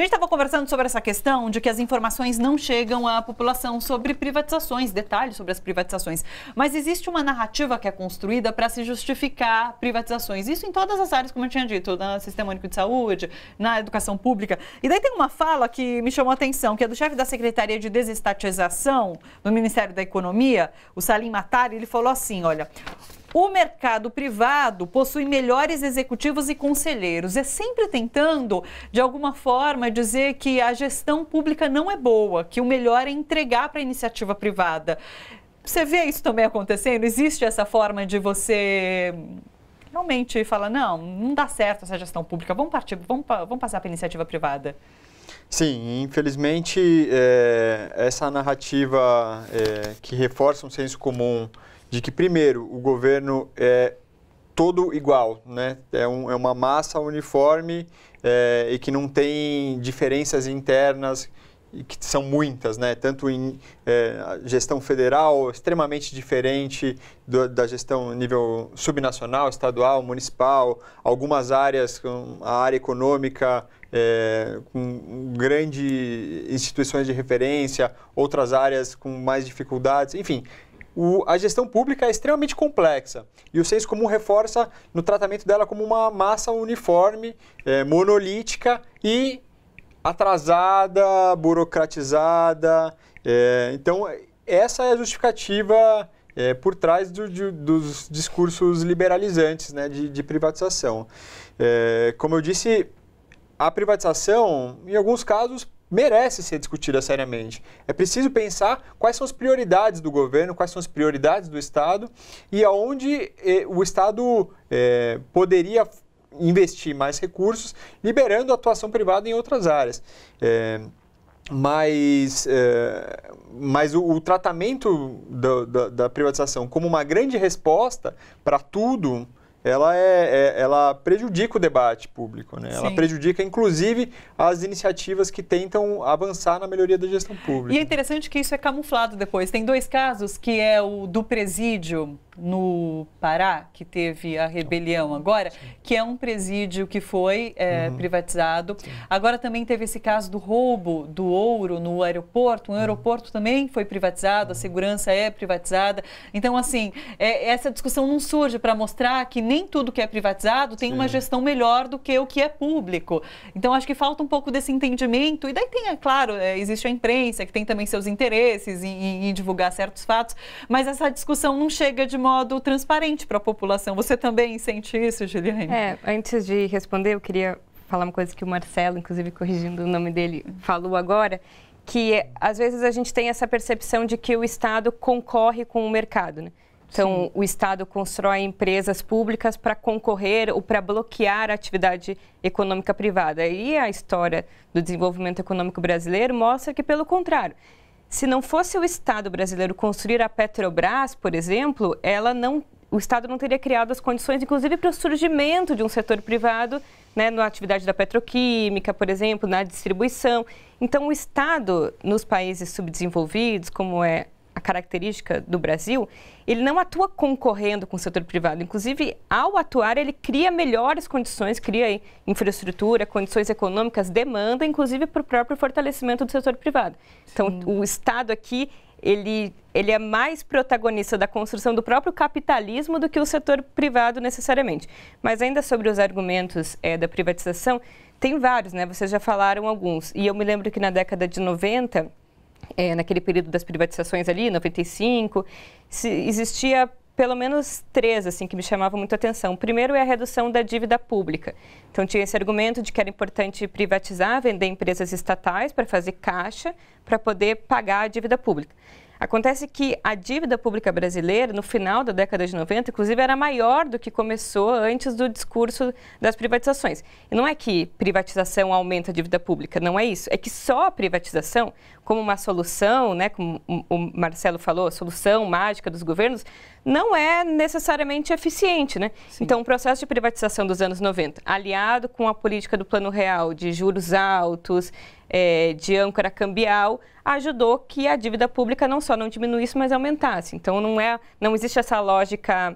gente estava conversando sobre essa questão de que as informações não chegam à população sobre privatizações, detalhes sobre as privatizações. Mas existe uma narrativa que é construída para se justificar privatizações. Isso em todas as áreas, como eu tinha dito, no Sistema Único de Saúde, na educação pública. E daí tem uma fala que me chamou a atenção, que é do chefe da Secretaria de Desestatização do Ministério da Economia, o Salim Matar. Ele falou assim, olha... O mercado privado possui melhores executivos e conselheiros. É sempre tentando, de alguma forma, dizer que a gestão pública não é boa, que o melhor é entregar para a iniciativa privada. Você vê isso também acontecendo? Existe essa forma de você realmente falar, não dá certo essa gestão pública, vamos passar para a iniciativa privada? Sim, infelizmente, essa narrativa que reforça um senso comum de que, primeiro, o governo é todo igual, né? É uma massa uniforme e que não tem diferenças internas, e que são muitas, né? Tanto em gestão federal, extremamente diferente da gestão nível subnacional, estadual, municipal, algumas áreas, a área econômica, com grandes instituições de referência, outras áreas com mais dificuldades, enfim... A gestão pública é extremamente complexa e o senso comum reforça no tratamento dela como uma massa uniforme, monolítica e atrasada, burocratizada. Então, essa é a justificativa por trás dos discursos liberalizantes, né, de privatização. Como eu disse, a privatização, em alguns casos, merece ser discutida seriamente. É preciso pensar quais são as prioridades do governo, quais são as prioridades do Estado e aonde o Estado poderia investir mais recursos, liberando a atuação privada em outras áreas. Mas o tratamento da privatização como uma grande resposta para tudo, ela prejudica o debate público, né? Ela prejudica, inclusive, as iniciativas que tentam avançar na melhoria da gestão pública. E é interessante que isso é camuflado depois. Tem dois casos, que é o do presídio no Pará, que teve a rebelião agora, que é um presídio que foi privatizado. Agora também teve esse caso do roubo do ouro no aeroporto. Um aeroporto também foi privatizado, a segurança é privatizada. Então, assim, essa discussão não surge para mostrar que nem tudo que é privatizado tem uma gestão melhor do que o que é público. Então, acho que falta um pouco desse entendimento. E daí tem, é claro, existe a imprensa, que tem também seus interesses em divulgar certos fatos, mas essa discussão não chega de modo transparente para a população. Você também sente isso, Juliane? Antes de responder, eu queria falar uma coisa que o Marcelo, inclusive corrigindo o nome dele, falou agora, que às vezes a gente tem essa percepção de que o Estado concorre com o mercado, né? Então, o Estado constrói empresas públicas para concorrer ou para bloquear a atividade econômica privada. E a história do desenvolvimento econômico brasileiro mostra que, pelo contrário, se não fosse o Estado brasileiro construir a Petrobras, por exemplo, o Estado não teria criado as condições, inclusive, para o surgimento de um setor privado, né, na atividade da petroquímica, por exemplo, na distribuição. Então, o Estado, nos países subdesenvolvidos, como é a característica do Brasil, ele não atua concorrendo com o setor privado. Inclusive, ao atuar, ele cria melhores condições, cria infraestrutura, condições econômicas, demanda, inclusive, para o próprio fortalecimento do setor privado. Então, o Estado aqui, ele é mais protagonista da construção do próprio capitalismo do que o setor privado necessariamente. Mas ainda sobre os argumentos da privatização, tem vários, né? Vocês já falaram alguns. E eu me lembro que na década de 90... naquele período das privatizações ali, 95, existia pelo menos três assim, que me chamavam muito a atenção. O primeiro é a redução da dívida pública. Então, tinha esse argumento de que era importante privatizar, vender empresas estatais para fazer caixa, para poder pagar a dívida pública. Acontece que a dívida pública brasileira, no final da década de 90, inclusive, era maior do que começou antes do discurso das privatizações. E não é que privatização aumenta a dívida pública, não é isso. É que só a privatização, como uma solução, né, como o Marcelo falou, a solução mágica dos governos, não é necessariamente eficiente, né? Então, o processo de privatização dos anos 90, aliado com a política do Plano Real de juros altos, de âncora cambial, ajudou que a dívida pública não só não diminuísse, mas aumentasse. Então, não existe essa lógica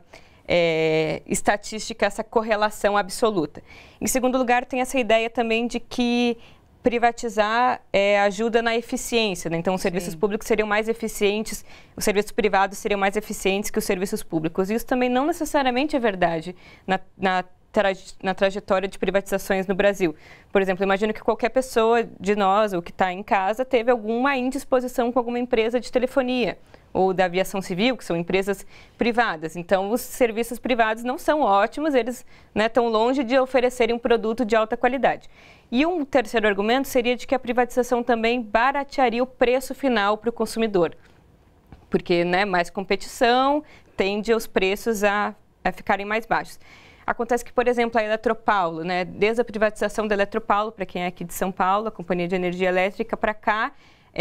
estatística, essa correlação absoluta. Em segundo lugar, tem essa ideia também de que privatizar ajuda na eficiência, né? Então, os serviços públicos seriam mais eficientes, os serviços privados seriam mais eficientes que os serviços públicos. Isso também não necessariamente é verdade na trajetória de privatizações no Brasil. Por exemplo, imagino que qualquer pessoa de nós, ou que está em casa, teve alguma indisposição com alguma empresa de telefonia ou da aviação civil, que são empresas privadas. Então, os serviços privados não são ótimos, eles estão longe de oferecerem um produto de alta qualidade. E um terceiro argumento seria de que a privatização também baratearia o preço final para o consumidor, porque mais competição tende os preços a ficarem mais baixos. Acontece que, por exemplo, a Eletropaulo, desde a privatização da Eletropaulo, para quem é aqui de São Paulo, a Companhia de Energia Elétrica, para cá,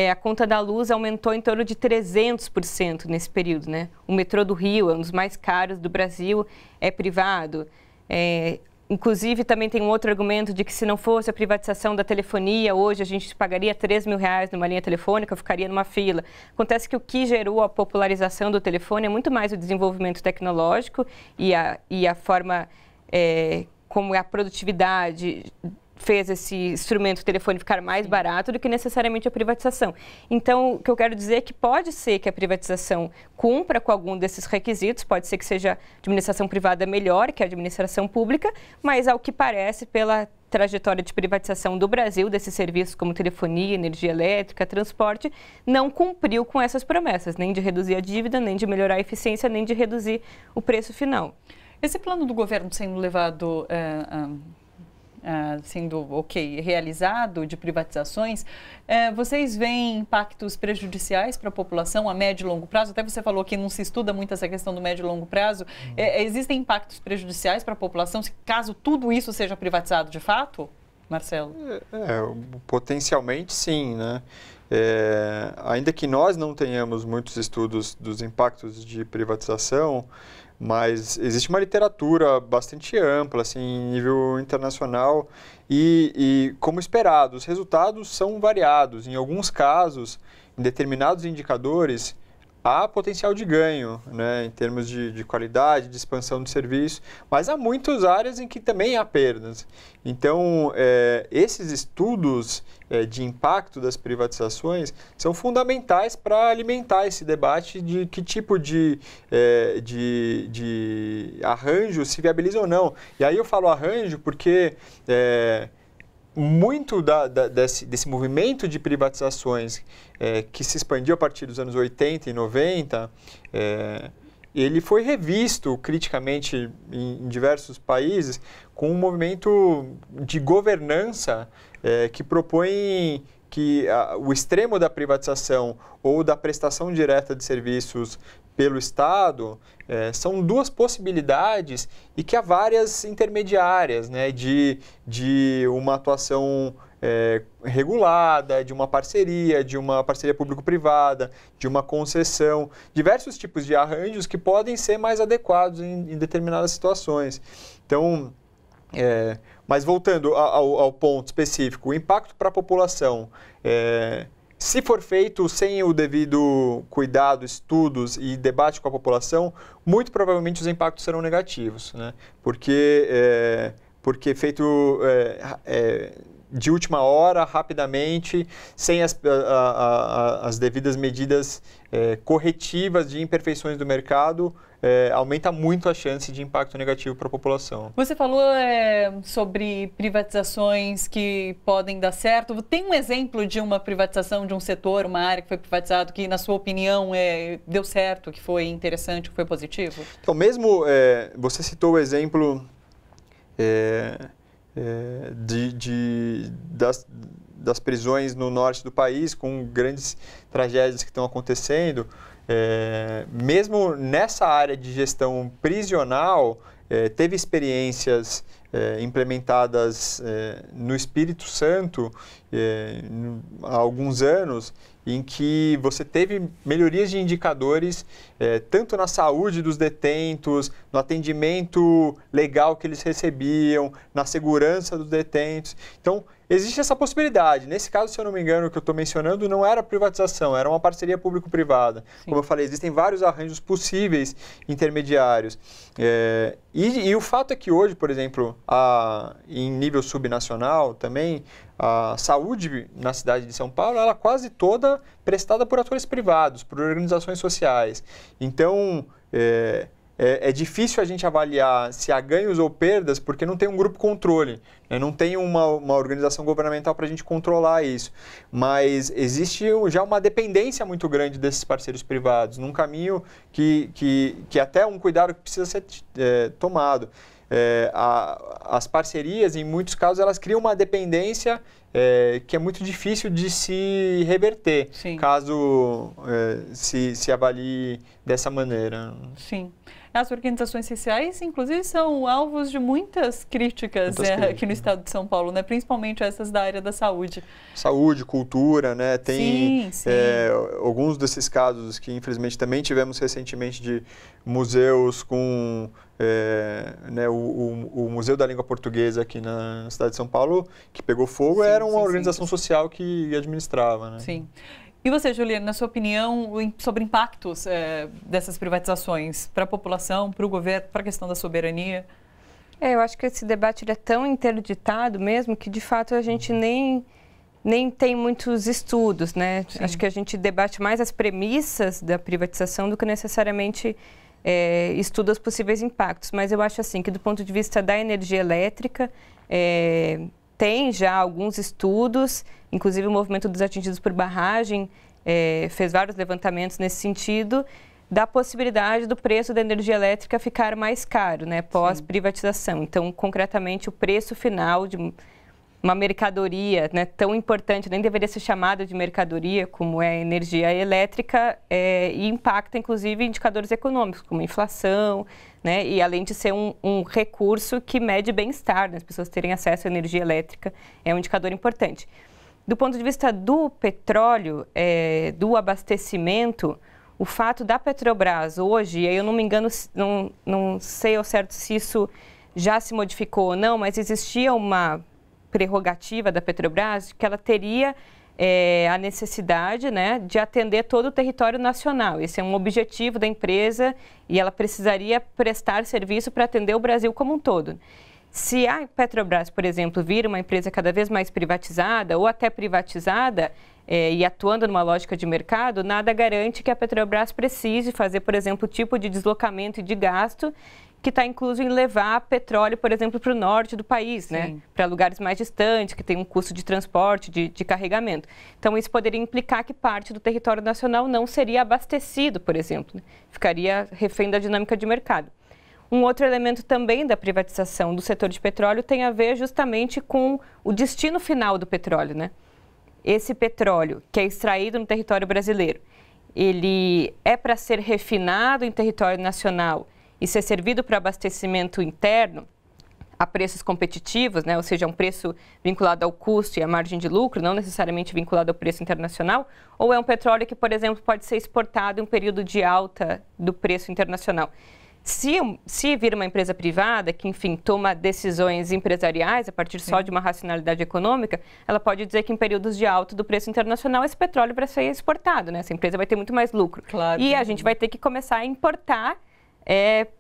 a conta da luz aumentou em torno de 300% nesse período. O metrô do Rio é um dos mais caros do Brasil, é privado. Inclusive, também tem um outro argumento de que se não fosse a privatização da telefonia, hoje a gente pagaria R$3.000 numa linha telefônica, ficaria numa fila. Acontece que o que gerou a popularização do telefone é muito mais o desenvolvimento tecnológico e a forma como a produtividade fez esse instrumento telefone ficar mais barato do que necessariamente a privatização. Então, o que eu quero dizer é que pode ser que a privatização cumpra com algum desses requisitos, pode ser que seja a administração privada melhor que a administração pública, mas ao que parece, pela trajetória de privatização do Brasil, desses serviços como telefonia, energia elétrica, transporte, não cumpriu com essas promessas, nem de reduzir a dívida, nem de melhorar a eficiência, nem de reduzir o preço final. Esse plano do governo sendo levado... sendo realizado de privatizações, vocês veem impactos prejudiciais para a população a médio e longo prazo? Até você falou que não se estuda muito essa questão do médio e longo prazo. Existem impactos prejudiciais para a população caso tudo isso seja privatizado de fato, Marcelo? Potencialmente sim, né? Ainda que nós não tenhamos muitos estudos dos impactos de privatização, mas existe uma literatura bastante ampla, assim, em nível internacional e como esperado, os resultados são variados. Em alguns casos, em determinados indicadores, há potencial de ganho, em termos de qualidade, de expansão do serviço, mas há muitas áreas em que também há perdas. Então, esses estudos de impacto das privatizações são fundamentais para alimentar esse debate de que tipo de arranjo se viabiliza ou não. E aí eu falo arranjo porque... muito desse movimento de privatizações que se expandiu a partir dos anos 80 e 90, ele foi revisto criticamente em diversos países com um movimento de governança que propõe que o extremo da privatização ou da prestação direta de serviços pelo Estado são duas possibilidades e que há várias intermediárias, de uma atuação regulada, de uma parceria público-privada, de uma concessão, diversos tipos de arranjos que podem ser mais adequados em determinadas situações. Então, mas voltando ao ponto específico, o impacto para a população, se for feito sem o devido cuidado, estudos e debate com a população, muito provavelmente os impactos serão negativos, porque feito de última hora, rapidamente, sem as devidas medidas corretivas de imperfeições do mercado, aumenta muito a chance de impacto negativo para a população. Você falou sobre privatizações que podem dar certo. Tem um exemplo de uma privatização de um setor, uma área que foi privatizado, que, na sua opinião, deu certo, que foi interessante, que foi positivo? Então, mesmo você citou o exemplo das prisões no norte do país, com grandes tragédias que estão acontecendo. Mesmo nessa área de gestão prisional, teve experiências implementadas no Espírito Santo há alguns anos, em que você teve melhorias de indicadores tanto na saúde dos detentos, no atendimento legal que eles recebiam, na segurança dos detentos. Então, existe essa possibilidade. Nesse caso, se eu não me engano, o que eu estou mencionando não era privatização, era uma parceria público-privada. Como eu falei, existem vários arranjos possíveis intermediários. E o fato é que hoje, por exemplo, em nível subnacional também, a saúde na cidade de São Paulo, ela é quase toda prestada por atores privados, por organizações sociais. Então, é difícil a gente avaliar se há ganhos ou perdas, porque não tem um grupo controle, né? Não tem uma organização governamental para a gente controlar isso. Mas existe já uma dependência muito grande desses parceiros privados, num caminho que até um cuidado que precisa ser tomado. As parcerias, em muitos casos, elas criam uma dependência que é muito difícil de se reverter, Sim. caso se avalie dessa maneira. Sim. As organizações sociais, inclusive, são alvos de muitas críticas aqui no estado de São Paulo, né? Principalmente essas da área da saúde. Saúde, cultura, né? Tem sim. Alguns desses casos que, infelizmente, também tivemos recentemente de museus com o Museu da Língua Portuguesa aqui na cidade de São Paulo, que pegou fogo, era uma organização social que administrava, né? Sim. E você, Juliana, na sua opinião, sobre impactos dessas privatizações para a população, para o governo, para a questão da soberania? Eu acho que esse debate é tão interditado mesmo que, de fato, a gente nem tem muitos estudos, né? Sim. Acho que a gente debate mais as premissas da privatização do que necessariamente estuda os possíveis impactos. Mas eu acho assim que, do ponto de vista da energia elétrica, tem já alguns estudos, inclusive o Movimento dos Atingidos por Barragem fez vários levantamentos nesse sentido, da possibilidade do preço da energia elétrica ficar mais caro, né, pós-privatização. Então, concretamente, o preço final de uma mercadoria, né, tão importante, nem deveria ser chamada de mercadoria, como é a energia elétrica, e impacta, inclusive, indicadores econômicos, como inflação, né, e além de ser um recurso que mede bem-estar, né, as pessoas terem acesso à energia elétrica, é um indicador importante. Do ponto de vista do petróleo, do abastecimento, o fato da Petrobras hoje, eu não me engano, não sei ao certo se isso já se modificou ou não, mas existia uma prerrogativa da Petrobras que ela teria a necessidade, né, de atender todo o território nacional. Esse é um objetivo da empresa e ela precisaria prestar serviço para atender o Brasil como um todo. Se a Petrobras, por exemplo, vir uma empresa cada vez mais privatizada ou até privatizada e atuando numa lógica de mercado, nada garante que a Petrobras precise fazer, por exemplo, o tipo de deslocamento e de gasto que está incluso em levar petróleo, por exemplo, para o norte do país, né? Para lugares mais distantes, que tem um custo de transporte, de carregamento. Então, isso poderia implicar que parte do território nacional não seria abastecido, por exemplo, né? Ficaria refém da dinâmica de mercado. Um outro elemento também da privatização do setor de petróleo tem a ver justamente com o destino final do petróleo, né? Esse petróleo que é extraído no território brasileiro, ele é para ser refinado em território nacional e ser servido para abastecimento interno a preços competitivos, né? Ou seja, um preço vinculado ao custo e à margem de lucro, não necessariamente vinculado ao preço internacional, ou é um petróleo que, por exemplo, pode ser exportado em um período de alta do preço internacional. Se vir uma empresa privada que, enfim, toma decisões empresariais a partir só de uma racionalidade econômica, ela pode dizer que em períodos de alta do preço internacional esse petróleo vai ser exportado, né? Essa empresa vai ter muito mais lucro. Claro. E a gente vai ter que começar a importar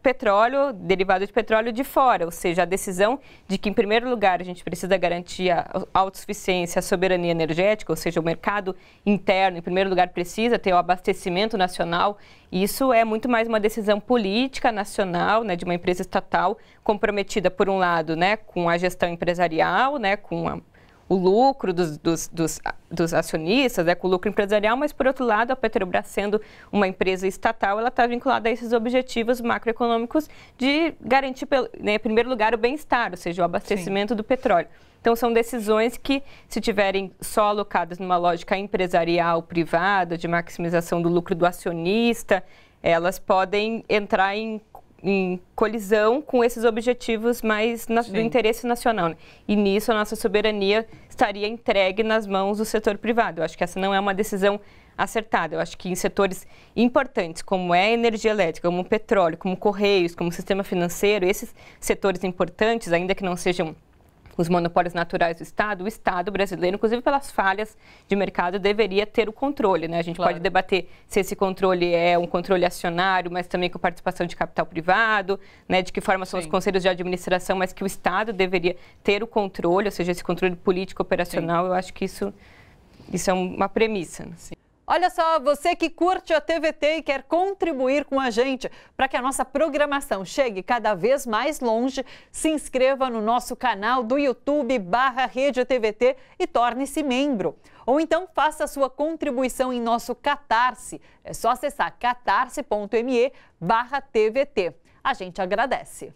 petróleo, derivado de petróleo de fora, ou seja, a decisão de que, em primeiro lugar, a gente precisa garantir a autossuficiência, a soberania energética, ou seja, o mercado interno, em primeiro lugar, precisa ter o abastecimento nacional. Isso é muito mais uma decisão política nacional, né, de uma empresa estatal comprometida, por um lado, né, com a gestão empresarial, né, com o lucro dos acionistas, com o lucro empresarial, mas, por outro lado, a Petrobras, sendo uma empresa estatal, ela está vinculada a esses objetivos macroeconômicos de garantir, né, em primeiro lugar, o bem-estar, ou seja, o abastecimento do petróleo. Então, são decisões que, se tiverem só alocadas numa lógica empresarial privada, de maximização do lucro do acionista, elas podem entrar em colisão com esses objetivos mais do interesse nacional, né? E nisso a nossa soberania estaria entregue nas mãos do setor privado. Eu acho que essa não é uma decisão acertada. Eu acho que em setores importantes, como é a energia elétrica, como o petróleo, como correios, como o sistema financeiro, esses setores importantes, ainda que não sejam os monopólios naturais do Estado, o Estado brasileiro, inclusive pelas falhas de mercado, deveria ter o controle, né? A gente pode debater se esse controle é um controle acionário, mas também com participação de capital privado, né? De que forma são os conselhos de administração, mas que o Estado deveria ter o controle, ou seja, esse controle político operacional. Eu acho que isso é uma premissa. Sim. Olha só, você que curte a TVT e quer contribuir com a gente para que a nossa programação chegue cada vez mais longe, se inscreva no nosso canal do YouTube/Rede TVT e torne-se membro. Ou então faça a sua contribuição em nosso Catarse. É só acessar catarse.me/TVT. A gente agradece.